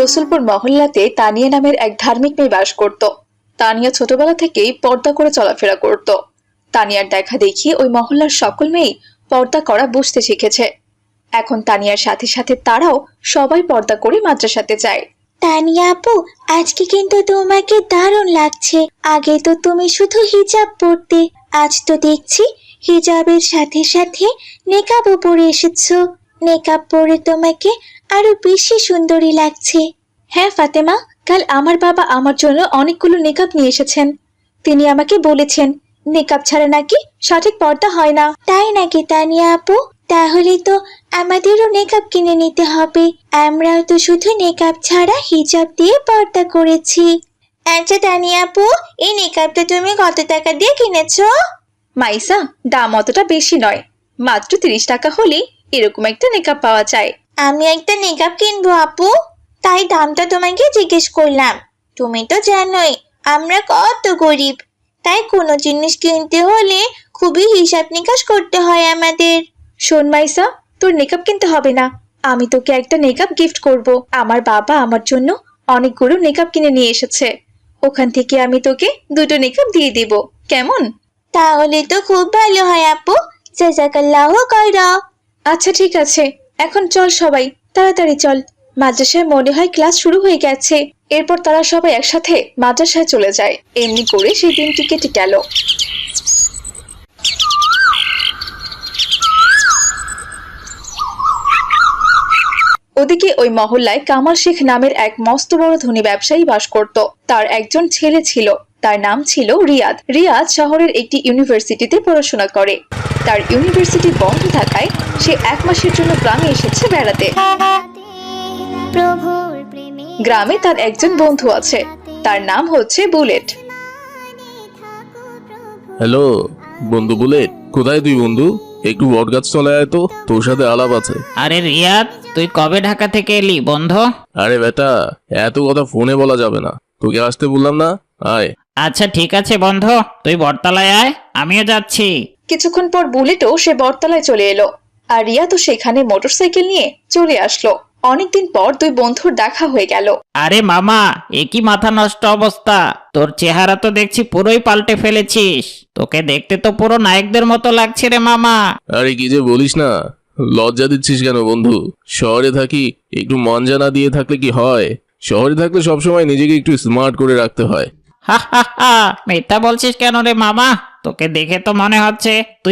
রসুলপুর মহল্লাতে তানিয়া নামের এক ধার্মিক মেয়ে বাস করত। তানিয়া ছোটবেলা থেকেই পর্দা করে চলাফেরা করত। তানিয়ার দেখা দেখি ওই মহল্লার সকল মেয়েই পর্দা করা বুঝতে শিখেছে। এখন তানিয়ার সাথে সাথে তারাও সবাই পর্দা করে মাদ্রাসাতে যায়। তানিয়া আপু, আজকে কিন্তু তোমাকে দারুণ লাগছে। আগে তো তুমি শুধু হিজাব পরতে, আজ তো দেখছি হিজাবের সাথে সাথে নেকাবও পরে এসেছো। নেকাব পরে তোমাকে আরো বেশি সুন্দরী লাগছে। হ্যাঁ ফাতেমা, কাল আমার বাবা আমার জন্য অনেকগুলো নেকাব নিয়ে এসেছেন। তিনি আমাকে বলেছেন নেকাব ছাড়া নাকি সঠিক পর্দা হয় না। তাই নাকি তানিয়া আপু? তাহলে তো আমাদেরও নেকাব কিনে নিতে হবে। আমরাও তো শুধু নেকাব ছাড়া হিজাব দিয়ে পর্দা করেছি। আচ্ছা তানিয়া আপু, এই নেকাবটা তুমি কত টাকা দিয়ে কিনেছো? মাইসা, দাম অতটা বেশি নয়, মাত্র 30 টাকা হলেই এরকম একটা নেকাব পাওয়া যায়। আমি একটা নেকাব কিনবো আপু, তাই দামটা তোমাকে জিজ্ঞেস করলাম। তুমি তো জানোই আমরা কত গরিব, তাই কোনো জিনিস কিনতে হলে খুবই হিসাব নিকাশ করতে হয় আমাদের। শোন মাইসা, তোর নেকাব কিনতে হবে না, আমি তোকে একটা নেকাব গিফট করব। আমার বাবা আমার জন্য অনেকগুলো নেকাব কিনে নিয়ে এসেছে, ওখান থেকে আমি তোকে 2টো নেকাব দিয়ে দিব, কেমন? তাহলে তো খুব ভালো হয় আপু, জাযাকাল্লাহু খায়রা। আচ্ছা ঠিক আছে, এখন চল সবাই, তাড়াতাড়ি চল। মাদ্রাসায় মনে হয় ক্লাস শুরু হয়ে গেছে। এরপর তারা সবাই একসাথে মাদ্রাসায় চলে যায়। এমনি করে সেই দিনটি কেটে গেল। ওদিকে ওই মহল্লায় কামাল শেখ নামের এক মস্ত বড় ধনী ব্যবসায়ী বাস করত। তার একজন ছেলে ছিল, তার নাম ছিল রিয়াদ। রিয়াদ শহরের একটি ইউনিভার্সিটিতে পড়াশোনা করে। তার ইউনিভার্সিটি বন্ধ থাকায় সে 1 মাসের জন্য গ্রামে এসেছে বেড়াতে। গ্রামে তার একজন বন্ধু আছে, তার নাম হচ্ছে বুলেট। হ্যালো বন্ধু বুলেট, কোথায় তুই বন্ধু? একটু বটগাছ চলে আয় তো, তোর সাথে আলাপ আছে। আরে রিয়াদ, তুই কবে ঢাকা থেকে এলি বন্ধু? আরে বেটা, এত কথা ফোনে বলা যাবে না, তোকে আসতে বললাম না, আয়। আচ্ছা ঠিক আছে বন্ধু, তুই বটতলায় আয়, আমিও যাচ্ছি। কিছুক্ষণ পর বুলেটও সে বটতলায় চলে এলো, আর রিয়া তো সেখানে মোটরসাইকেল নিয়ে চলে আসলো। অনেকদিন পর দুই বন্ধুর দেখা হয়ে গেল। আরে মামা, এ কি মাথা নষ্ট অবস্থা! তোর চেহারা তো দেখছি পুরোই পাল্টে ফেলেছিস। তোকে দেখতে তো পুরো নায়কদের মতো লাগছে রে মামা। আরে কি যে বলিস না, লজ্জা দিচ্ছিস কেন বন্ধু? শহরে থাকি, একটু মন জানা দিয়ে থাকলে কি হয়? শহরে থাকলে সবসময় নিজেকে একটু স্মার্ট করে রাখতে হয়। হা হা হা, মিথ্যা বলছিস কেন রে মামা? তোকে দেখে তো মনে হচ্ছে তুই